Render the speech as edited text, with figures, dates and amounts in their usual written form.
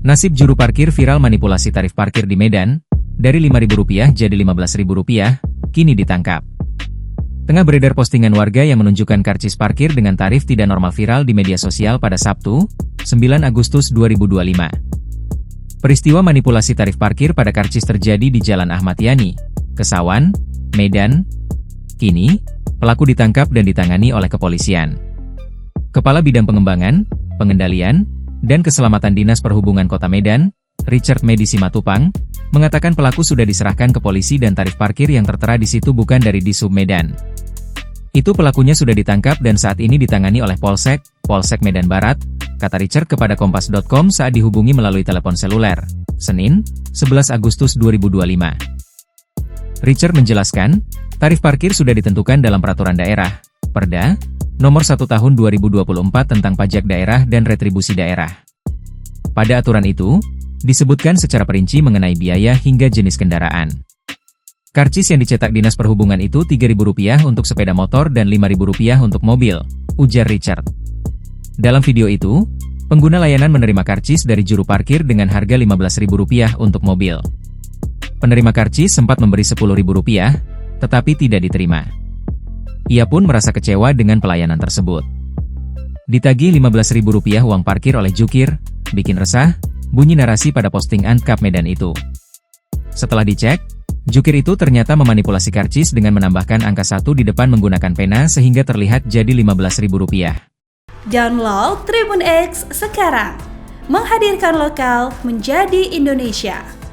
Nasib juru parkir viral manipulasi tarif parkir di Medan, dari Rp5.000 jadi Rp15.000, kini ditangkap. Tengah beredar postingan warga yang menunjukkan karcis parkir dengan tarif tidak normal viral di media sosial pada Sabtu, 9 Agustus 2025. Peristiwa manipulasi tarif parkir pada karcis terjadi di Jalan Ahmad Yani, Kesawan, Medan. Kini, pelaku ditangkap dan ditangani oleh kepolisian. Kepala Bidang Pengembangan, Pengendalian, dan Keselamatan Dinas Perhubungan Kota Medan, Richard Medi Simatupang, mengatakan pelaku sudah diserahkan ke polisi dan tarif parkir yang tertera di situ bukan dari Disub Medan. Itu pelakunya sudah ditangkap dan saat ini ditangani oleh Polsek Medan Barat, kata Richard kepada Kompas.com saat dihubungi melalui telepon seluler, Senin, 11 Agustus 2025. Richard menjelaskan, tarif parkir sudah ditentukan dalam Peraturan Daerah, Perda, Nomor 1 Tahun 2024 tentang Pajak Daerah dan Retribusi Daerah. Pada aturan itu, disebutkan secara perinci mengenai biaya hingga jenis kendaraan. Karcis yang dicetak Dinas Perhubungan itu Rp3.000 untuk sepeda motor dan Rp5.000 untuk mobil, ujar Richard. Dalam video itu, pengguna layanan menerima karcis dari juru parkir dengan harga Rp15.000 untuk mobil. Penerima karcis sempat memberi Rp10.000, tetapi tidak diterima. Ia pun merasa kecewa dengan pelayanan tersebut. Ditagih Rp15.000 uang parkir oleh jukir, bikin resah, bunyi narasi pada posting Ankap Medan itu. Setelah dicek, jukir itu ternyata memanipulasi karcis dengan menambahkan angka 1 di depan menggunakan pena sehingga terlihat jadi Rp15.000. Download Tribun X sekarang, menghadirkan lokal menjadi Indonesia.